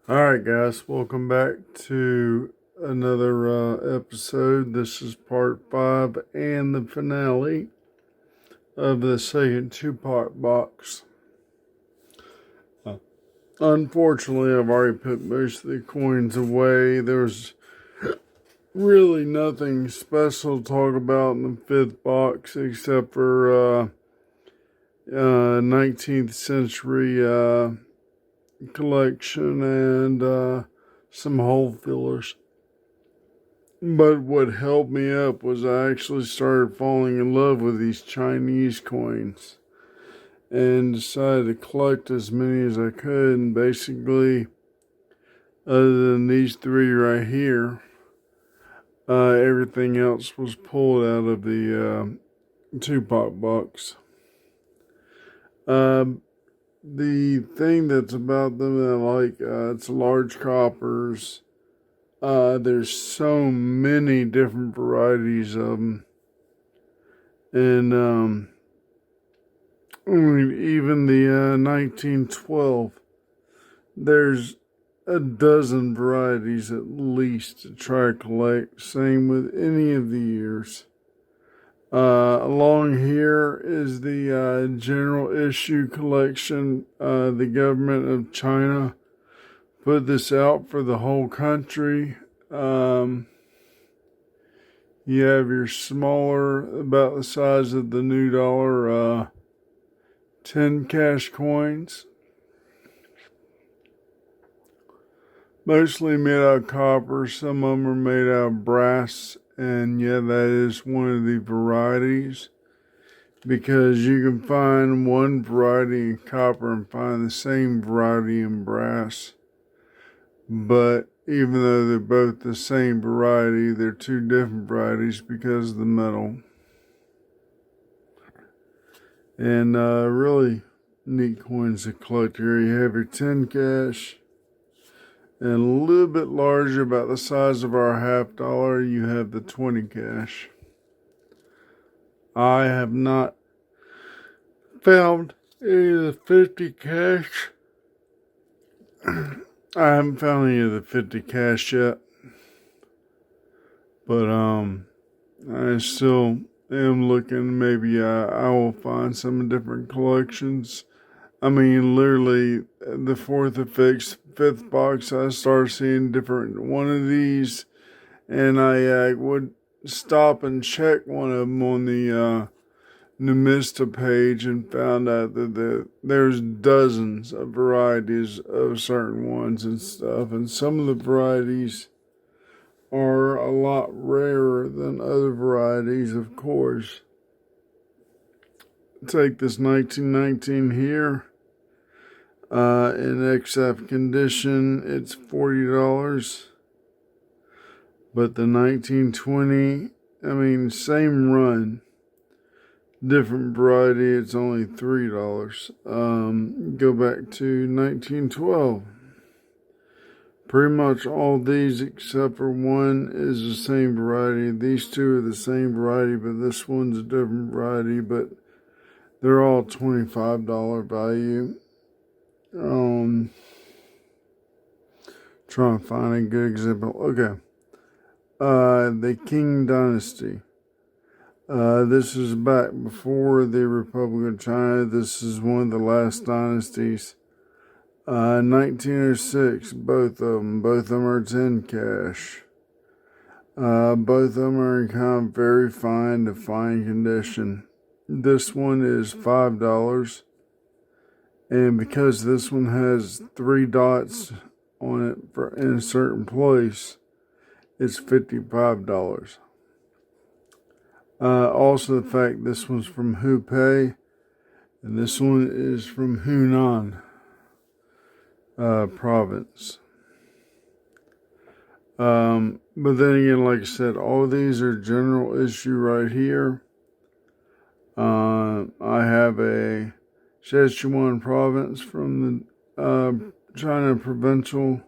Alright, guys, welcome back to another episode. This is part 5 and the finale of the second two-part box. Unfortunately, I've already put most of the coins away. There's really nothing special to talk about in the fifth box except for 19th century collection and some hole fillers. But what held me up was I actually started falling in love with these Chinese coins and decided to collect as many as I could. And basically, other than these three right here, everything else was pulled out of the two-pot box. The thing that's about them that I like, it's large coppers. There's so many different varieties of them. And even the 1912, there's a dozen varieties at least to try to collect. Same with any of the years. Along here is the general issue collection. The government of China put this out for the whole country. You have your smaller, about the size of the new dollar, 10 cash coins. Mostly made out of copper. Some of them are made out of brass. And yeah, that is one of the varieties. Because you can find one variety in copper and find the same variety in brass. But even though they're both the same variety, they're two different varieties because of the metal. And really neat coins to collect here. You have your 10 cash. And a little bit larger, about the size of our $50, you have the 20 cash. I have not found any of the 50 cash. I haven't found any of the 50 cash yet. But I still am looking. Maybe I will find some different collections. I mean, literally, the fourth or fifth box, I started seeing different one of these, and I would stop and check one of them on the Numista page and found out that there's dozens of varieties of certain ones and stuff, and some of the varieties are a lot rarer than other varieties, of course. Take this 1919 here. In XF condition, it's $40. But the 1920, same run, different variety, it's only $3. Go back to 1912. Pretty much all these except for one is the same variety. These two are the same variety, but this one's a different variety. But they're all $25 value. Trying to find a good example. Okay. The Qing Dynasty. This is back before the Republic of China. This is one of the last dynasties. 1906, both of them. Both of them are 10 cash. Both of them are in kind of very fine to fine condition. This one is $5. And because this one has 3 dots on it in a certain place, it's $55. Also, the fact this one's from Hubei, and this one is from Hunan province. But then again, like I said, all of these are general issue right here. I have a Sichuan province from the China provincial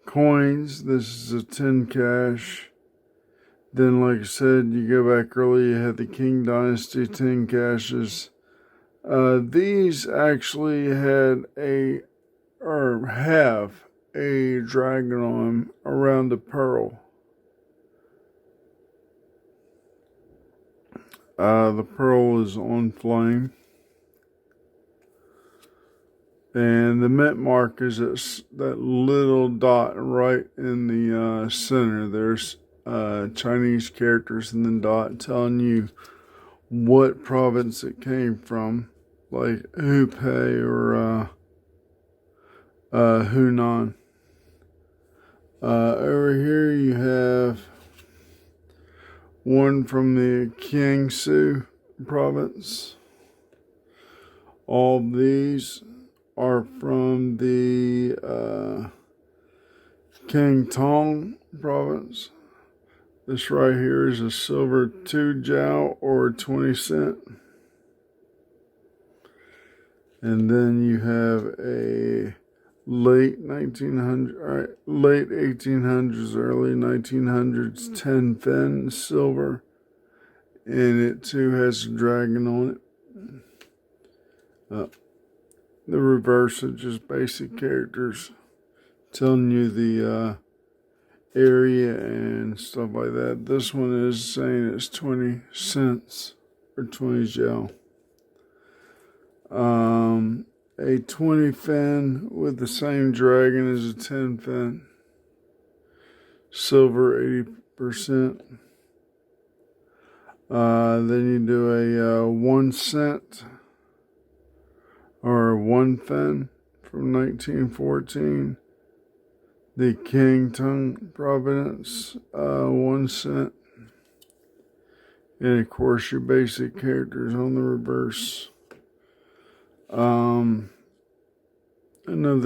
coins. This is a 10 cash. Then, like I said, you go back early, you had the Qing Dynasty 10 caches. These actually had have a dragon on him around a pearl. The pearl is on flame. And the mint mark is that little dot right in the center. There's Chinese characters in the dot telling you what province it came from, like Hubei or Hunan. Over here you have one from the Jiangsu province. All these are from the Canton province. This right here is a silver 2 jiao or 20 cent. And then you have a late 1800s, early 1900s 10 fin silver. And it too has a dragon on it. The reverse is just basic characters telling you the area and stuff like that. This one is saying it's 20 cents or 20 jiao. A 20 fin with the same dragon as a 10 fin. Silver 80%. Then you do a 1 cent. Or 1 fin from 1914. The Canton province, 1 cent. And of course your basic characters on the reverse. Another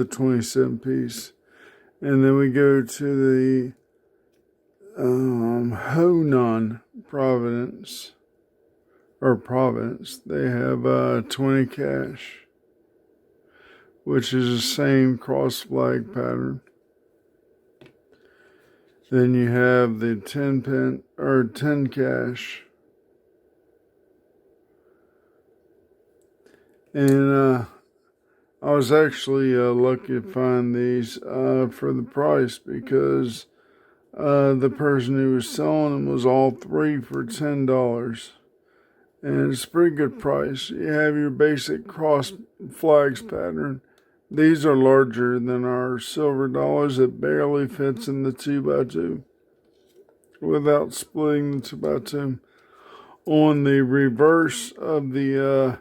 20-cent piece. And then we go to the Honan province. They have 20 cash, which is the same cross flag pattern. Then you have the 10 cash. And I was actually lucky to find these for the price because the person who was selling them was all 3 for $10. And it's a pretty good price. You have your basic cross flags pattern. These are larger than our silver dollars. It barely fits in the 2x2 without splitting the 2x2. On the reverse of the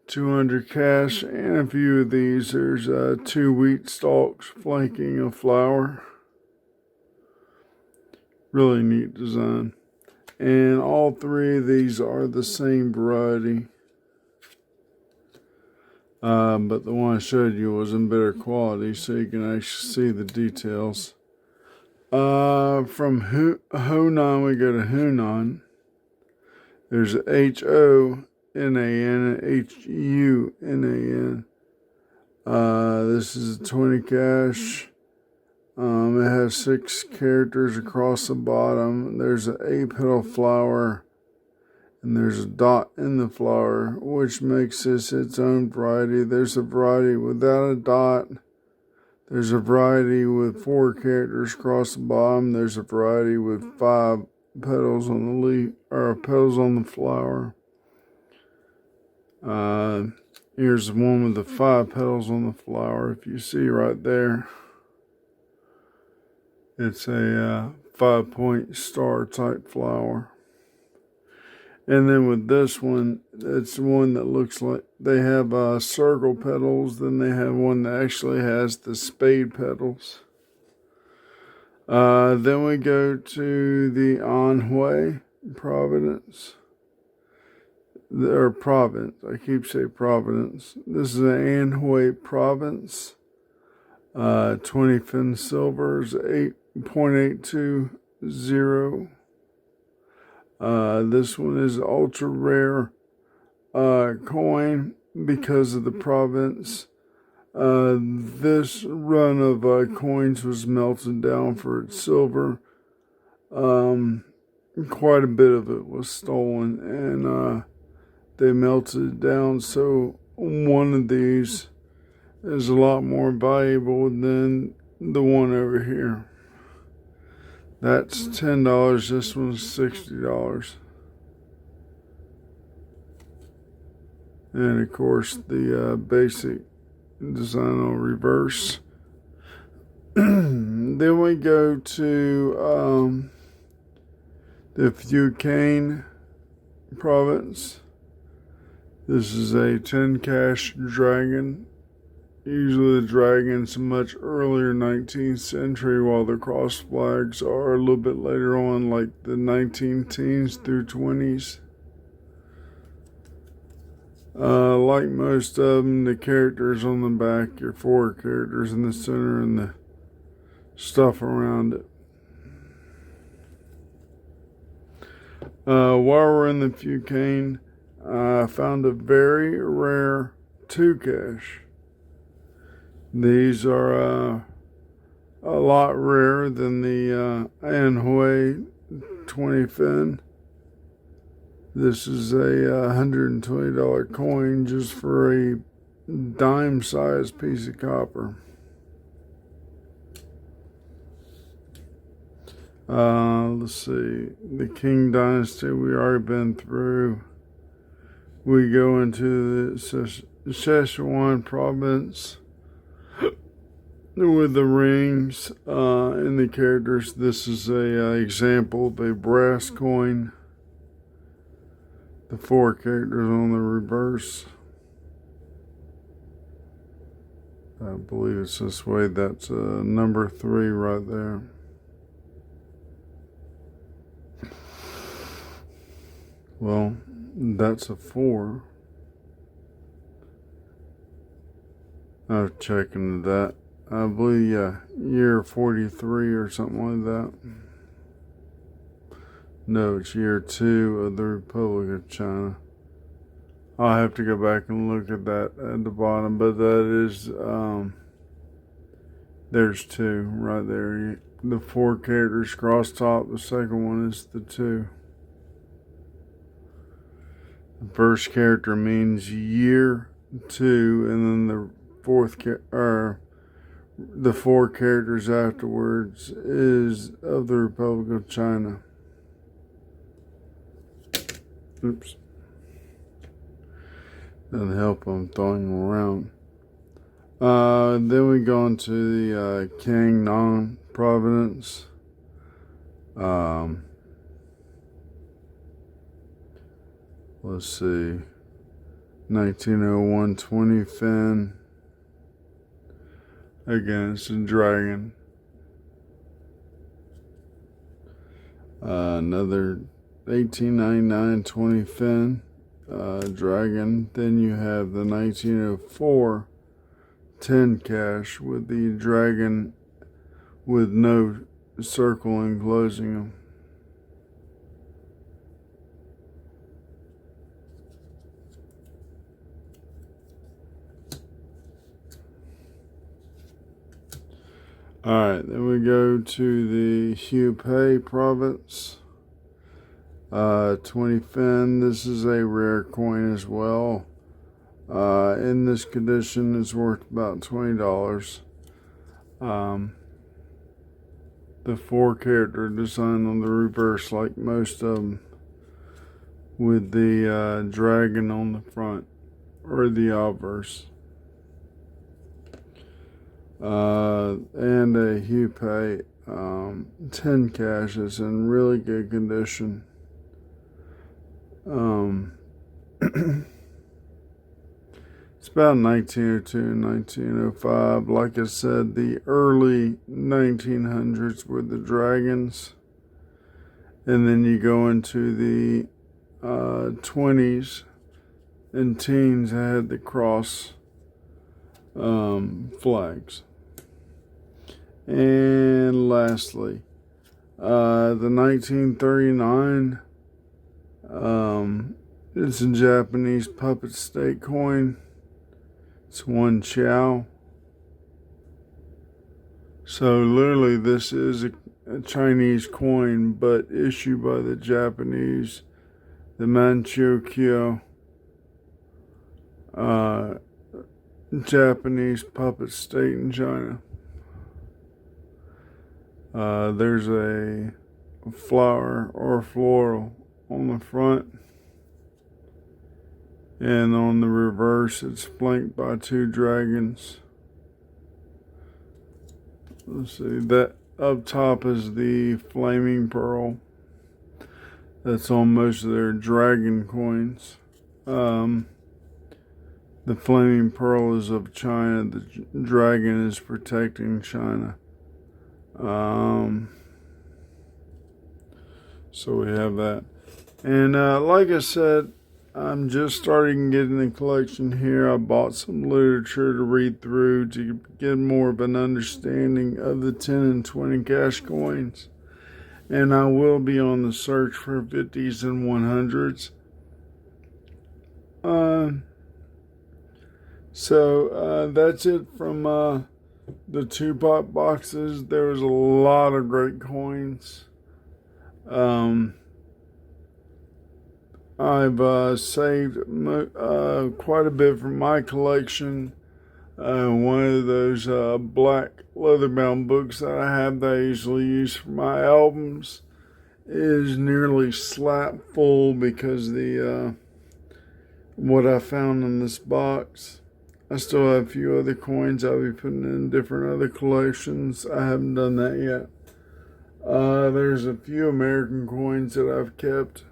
200 cash and a few of these, there's 2 wheat stalks flanking a flower. Really neat design. And all 3 of these are the same variety. But the one I showed you was in better quality, so you can actually see the details. From Honan, we go to Hunan. There's Honan and Hunan. This is a 20 cash. It has 6 characters across the bottom. There's an 8-petal flower. And there's a dot in the flower, which makes this its own variety. There's a variety without a dot. There's a variety with 4 characters across the bottom. There's a variety with 5 petals on the leaf, or petals on the flower. Here's the one with the 5 petals on the flower. If you see right there, it's a 5-point star type flower. And then with this one, it's one that looks like they have circle petals. Then they have one that actually has the spade petals. Then we go to the Anhui province. I keep saying province. This is the Anhui province. 20 fin silvers, 8.820. This one is ultra rare coin because of the province. This run of coins was melted down for its silver. Quite a bit of it was stolen, and they melted it down. So one of these is a lot more valuable than the one over here. That's $10. This one's $60. And of course, the basic design on reverse. Then we go to the Fucane province. This is a 10 cash dragon. Usually the dragon's much earlier 19th century, while the cross flags are a little bit later on, like the 19 teens through 20s. Like most of them, the characters on the back, your 4 characters in the center, and the stuff around it. While we're in the Fucane, I found a very rare 2 cash. These are a lot rarer than the Anhui 20 fin. This is a $120 coin just for a dime-sized piece of copper. Let's see. The Qing Dynasty we already been through. We go into the Sichuan province with the rings and the characters. This is a example of a brass coin. The 4 characters on the reverse. I believe it's this way. That's number 3 right there. Well, that's a 4. I'll check into that. I believe, yeah, year 43 or something like that. No, it's year 2 of the Republic of China. I'll have to go back and look at that at the bottom, but that is, there's 2 right there. The 4 characters cross top, the second one is the 2. The first character means year 2, and then the the 4 characters afterwards is of the Republic of China. Oops. Doesn't help I'm throwing them around. Then we go into the Kangnan province. Let's see. 1901 20 fin. Again, it's a dragon. Another 1899 20 fin. Dragon. Then you have the 1904 10 cash with the dragon with no circle enclosing them. Alright, then we go to the Hubei province. 20 fin. This is a rare coin as well. In this condition, it's worth about $20. The 4 character design on the reverse, like most of them, with the dragon on the front, or the obverse. And a Hubei 10 cash is in really good condition. It's about 1902, 1905. Like I said, the early 1900s were the dragons. And then you go into the 20s and teens had the cross flags. And lastly, the 1939, it's a Japanese puppet state coin. It's 1 chow. So literally this is a Chinese coin, but issued by the Japanese, the Manchukuo Japanese puppet state in China. There's a flower or floral on the front, and on the reverse it's flanked by two dragons. Let's see, that up top is the flaming pearl that's on most of their dragon coins. The flaming pearl is of China. The dragon is protecting China. So we have that. And like I said, I'm just starting getting the collection here. I bought some literature to read through to get more of an understanding of the 10 and 20 cash coins. And I will be on the search for 50s and 100s. So that's it from the 2-pot boxes. There was a lot of great coins. I've saved quite a bit from my collection. One of those black leather-bound books that I have that I usually use for my albums is nearly slap full because the what I found in this box. I still have a few other coins I'll be putting in different other collections. I haven't done that yet. There's a few American coins that I've kept.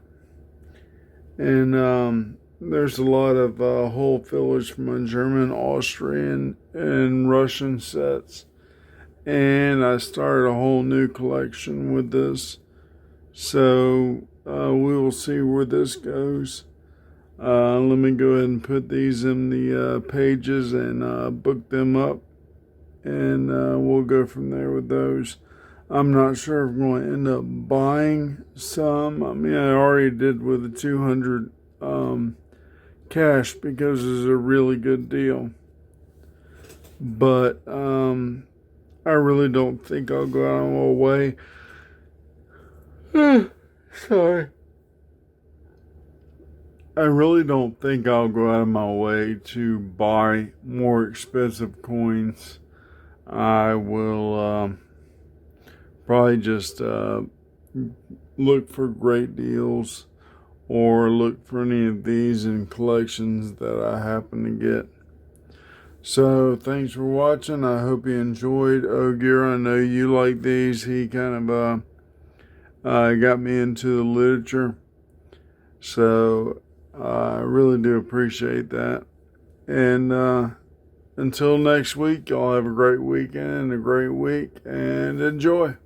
And there's a lot of whole fillage from my German, Austrian, and Russian sets. And I started a whole new collection with this. So we will see where this goes. Let me go ahead and put these in the pages and book them up. And we'll go from there with those. I'm not sure if I'm going to end up buying some. I mean, I already did with the 200 cash because it's a really good deal. But I really don't think I'll go out of my way. Sorry. I really don't think I'll go out of my way to buy more expensive coins. I will probably just look for great deals or look for any of these in collections that I happen to get. So thanks for watching. I hope you enjoyed Ogier. I know you like these. He kind of got me into the literature. So I really do appreciate that. And until next week, y'all have a great weekend and a great week, and enjoy.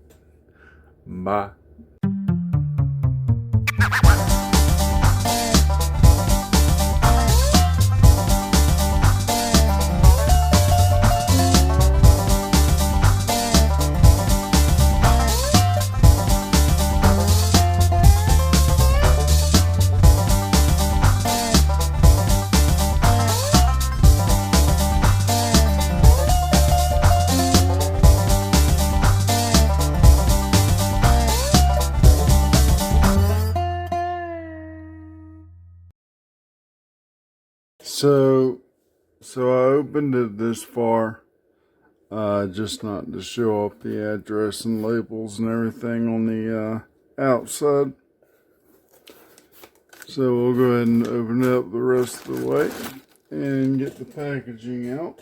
Bye. So I opened it this far, just not to show off the address and labels and everything on the outside. So we'll go ahead and open it up the rest of the way and get the packaging out.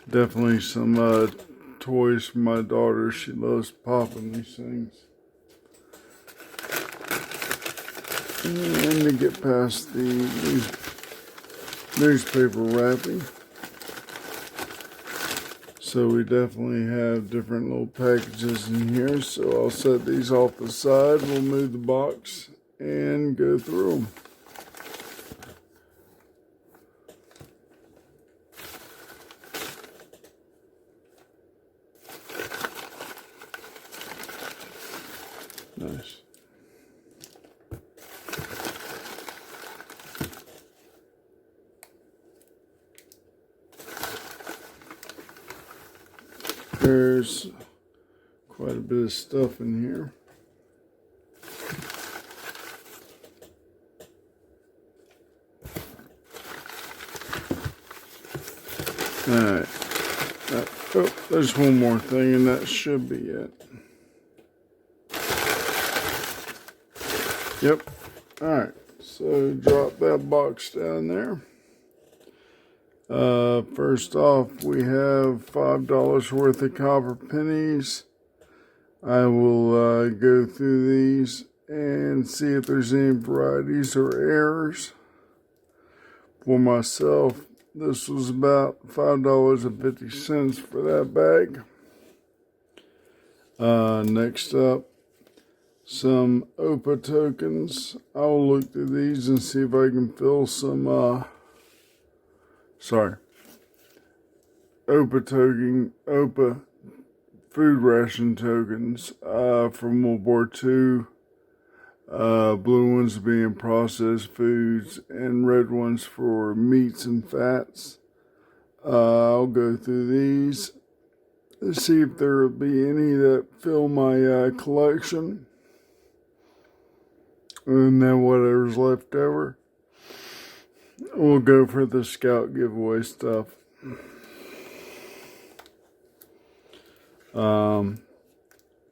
Definitely some toys for my daughter. She loves popping these things. And to get past the newspaper wrapping. So we definitely have different little packages in here. So I'll set these off the side. We'll move the box and go through them. Nice. There's quite a bit of stuff in here. All right. Oh, there's one more thing, and that should be it. Yep. Alright, so drop that box down there. First off, we have $5 worth of copper pennies. I will go through these and see if there's any varieties or errors. For myself, this was about $5.50 for that bag. Next up, some OPA tokens. I'll look through these and see if I can fill some, OPA food ration tokens from World War II. Blue ones being processed foods and red ones for meats and fats. I'll go through these to see if there will be any that fill my collection. And then whatever's left over, we'll go for the Scout giveaway stuff.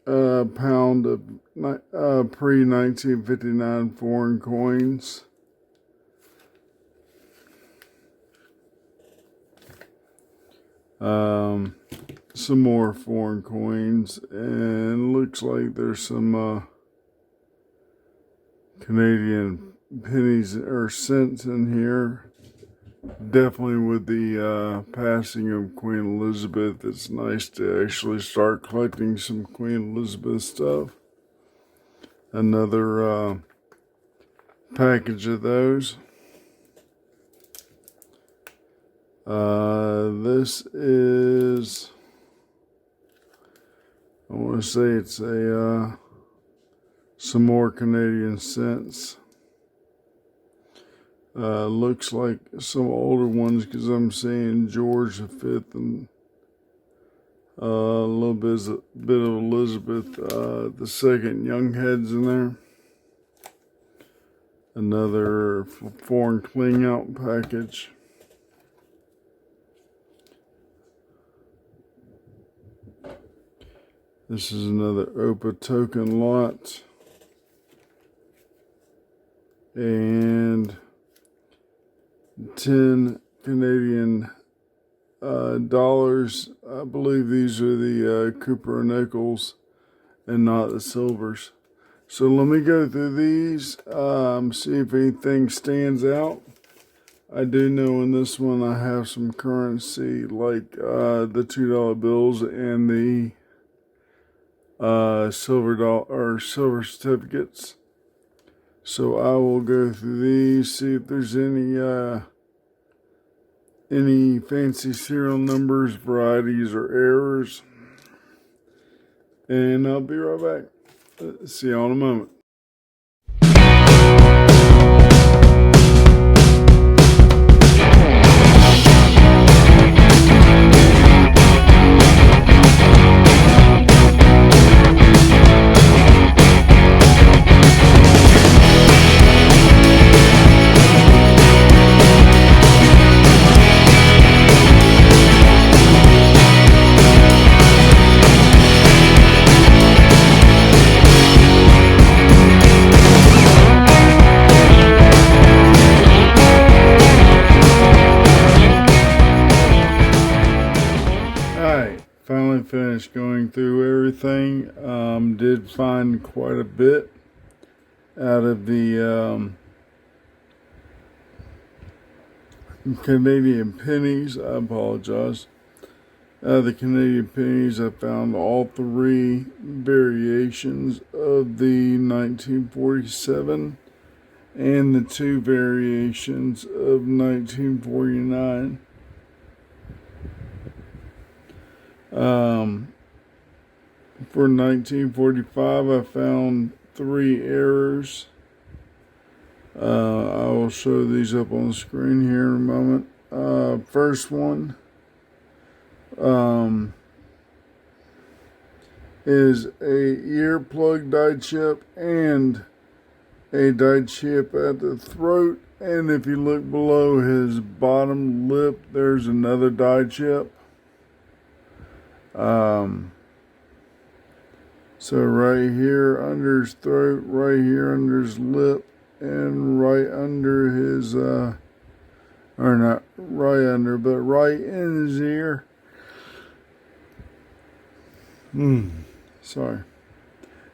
A pound of pre-1959 foreign coins. Some more foreign coins, and looks like there's some Canadian pennies or cents in here. Definitely with the passing of Queen Elizabeth, it's nice to actually start collecting some Queen Elizabeth stuff. Another package of those. This is, I want to say it's a some more Canadian cents. Looks like some older ones because I'm seeing George V and a little bit of Elizabeth II young heads in there. Another foreign clean out package. This is another OPA token lot. And 10 Canadian dollars. I believe these are the Cooper and nickels and not the silvers. So let me go through these, see if anything stands out. I do know in this one I have some currency like the $2 bills and the silver certificates. So I will go through these, see if there's any fancy serial numbers, varieties, or errors. And I'll be right back. See y'all in a moment. Finally finished going through everything. Did find quite a bit out of the Canadian pennies. I apologize. Out of the Canadian pennies, I found all three variations of the 1947 and the two variations of 1949. For 1945, I found 3 errors. I will show these up on the screen here in a moment. First one is a earplug die chip and a die chip at the throat. And if you look below his bottom lip, there's another die chip. So right here under his throat, right here under his lip, and right under his, or not right under, but right in his ear. Sorry.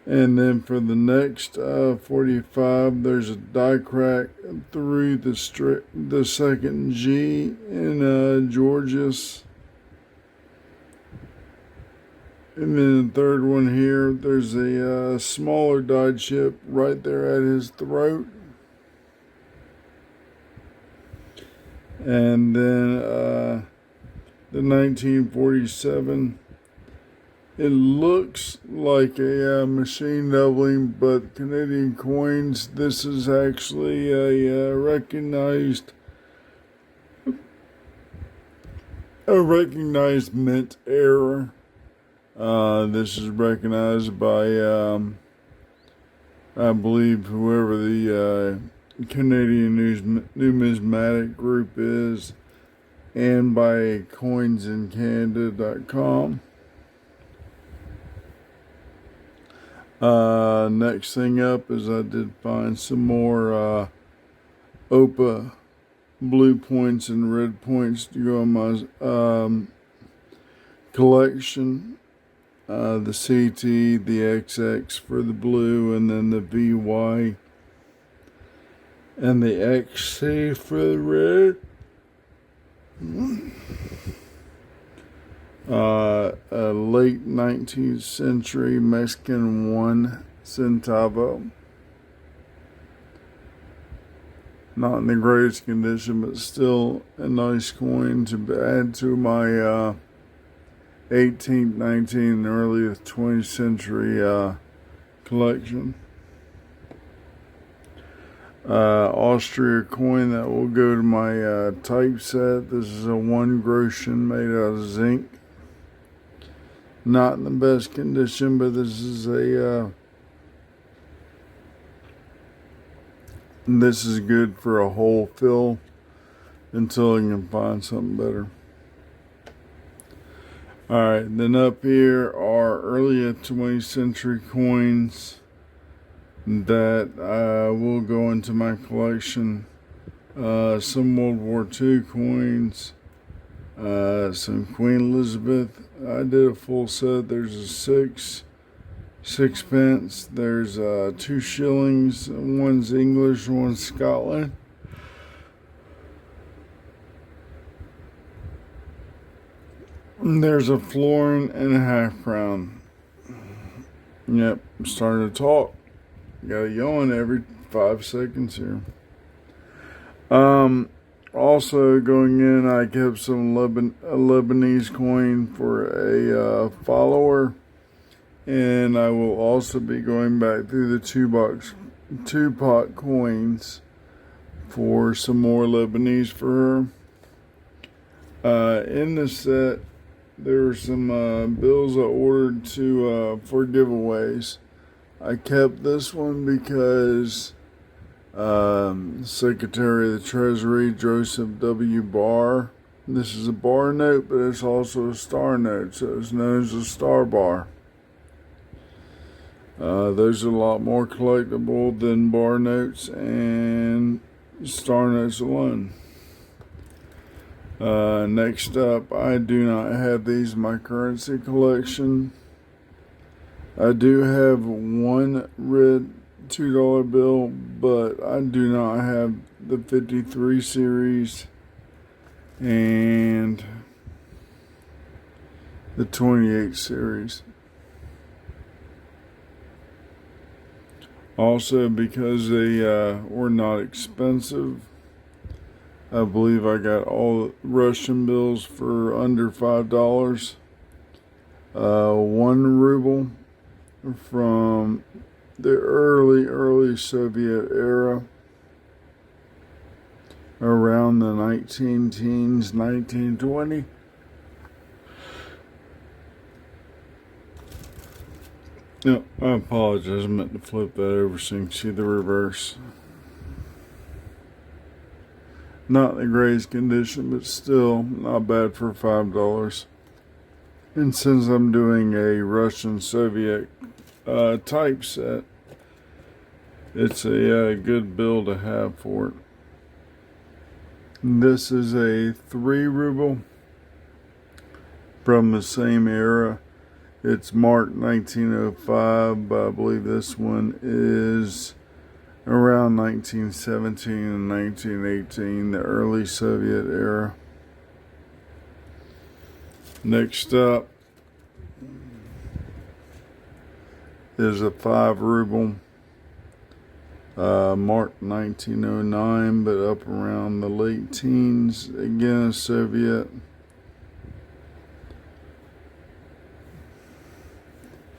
And then for the next 45, there's a die crack through the second G in Georgia's. And then the third one here, there's a smaller die chip right there at his throat. And then the 1947, it looks like a machine doubling, but Canadian coins, this is actually a recognized mint error. This is recognized by, I believe, whoever the Canadian Numismatic Group is, and by coinsincanada.com. Next thing up is I did find some more OPA blue points and red points to go on my collection. The CT, the XX for the blue, and then the VY and the XC for the red. A late 19th century Mexican 1 centavo. Not in the greatest condition, but still a nice coin to add to my 18th, 19th, and early 20th century collection. Austria coin that will go to my typeset. This is a 1 groschen made out of zinc. Not in the best condition, but this is good for a hole fill until I can find something better. Alright, then up here are early 20th century coins that will go into my collection. Some World War II coins, some Queen Elizabeth. I did a full set. There's a sixpence, there's 2 shillings, one's English, one's Scotland. There's a florin and a half crown. Yep, I'm starting to talk. Got a yawn every 5 seconds here. Also going in, I kept some Lebanese coin for a follower, and I will also be going back through the two pot coins for some more Lebanese for her. In the set, there were some bills I ordered for giveaways. I kept this one because Secretary of the Treasury Joseph W. Barr. This is a bar note, but it's also a star note, so it's known as a star bar. Those are a lot more collectible than bar notes and star notes alone. Next up, I do not have these in my currency collection. I do have one red $2 bill, but I do not have the 53 series and the 28 series. Also, because they were not expensive, I believe I got all Russian bills for under $5. 1 ruble from the early Soviet era, around the 19-teens, 1920. No, I apologize. I meant to flip that over so you can see the reverse. Not in the greatest condition, but still not bad for $5. And since I'm doing a Russian Soviet typeset, it's a good bill to have for it. This is a 3 ruble from the same era. It's marked 1905, but I believe this one is around 1917 and 1918, the early Soviet era. Next up is a 5 ruble, marked 1909, but up around the late teens, again a Soviet.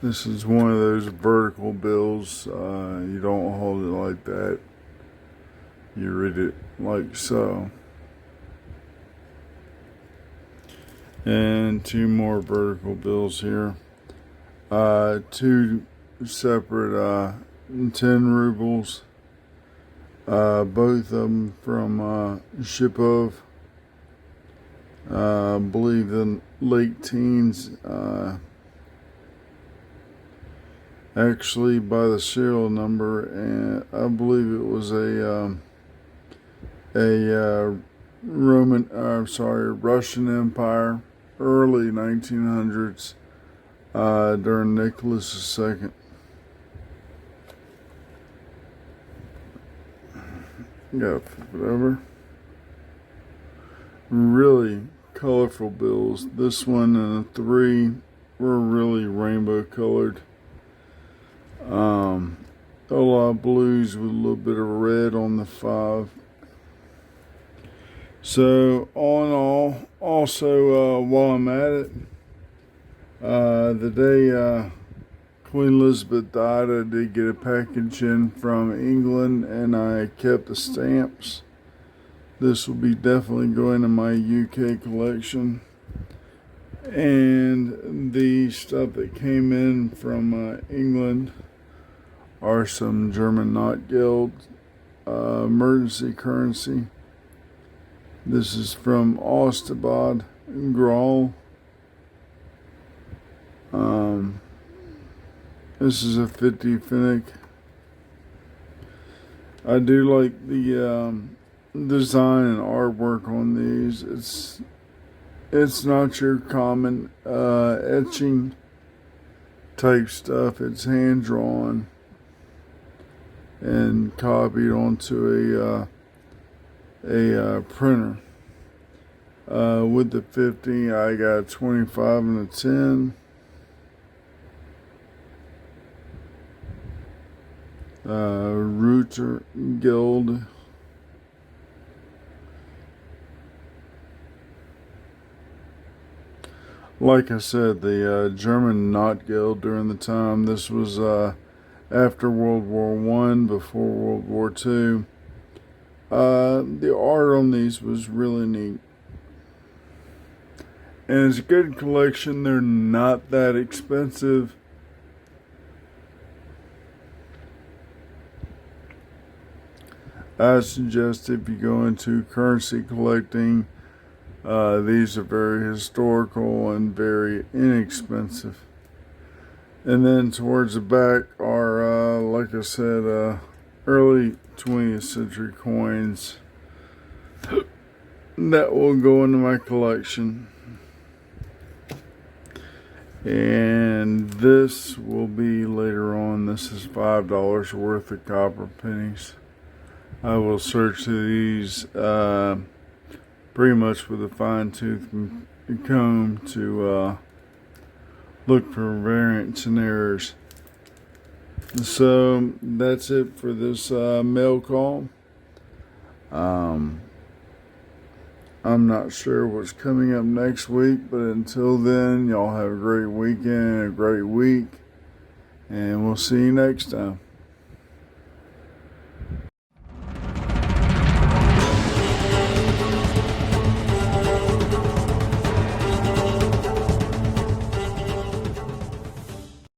This is one of those vertical bills. You don't hold it like that. You read it like so. And 2 more vertical bills here. 2 separate 10 rubles. Both of them from Shipov. I believe the late teens. Actually, by the serial number, and I believe it was a Russian Empire, early 1900s, during Nicholas II. Gotta flip it over. Really colorful bills. This one and the 3 were really rainbow colored. A lot of blues with a little bit of red on the 5. So all in all, also while I'm at it, the day Queen Elizabeth died, I did get a package in from England, and I kept the stamps. This will be definitely going in my UK collection. And the stuff that came in from England are some German Not Guild emergency currency. This is from Ostbad Graal. This is a 50 Finnick. I do like the design and artwork on these. It's not your common etching type stuff. It's hand drawn and copied onto a printer. With the 50, I got a 25 and a 10. Router Guild. Like I said, the German Not Guild during the time. This was after World War I, before World War II. The art on these was really neat. And it's a good collection. They're not that expensive. I suggest if you go into currency collecting, these are very historical and very inexpensive. And then towards the back are, like I said, early 20th century coins that will go into my collection. And this will be later on. This is $5 worth of copper pennies. I will search these pretty much with a fine-tooth comb to look for variants and errors. So that's it for this mail call. I'm not sure what's coming up next week, but until then, y'all have a great weekend, a great week, and we'll see you next time.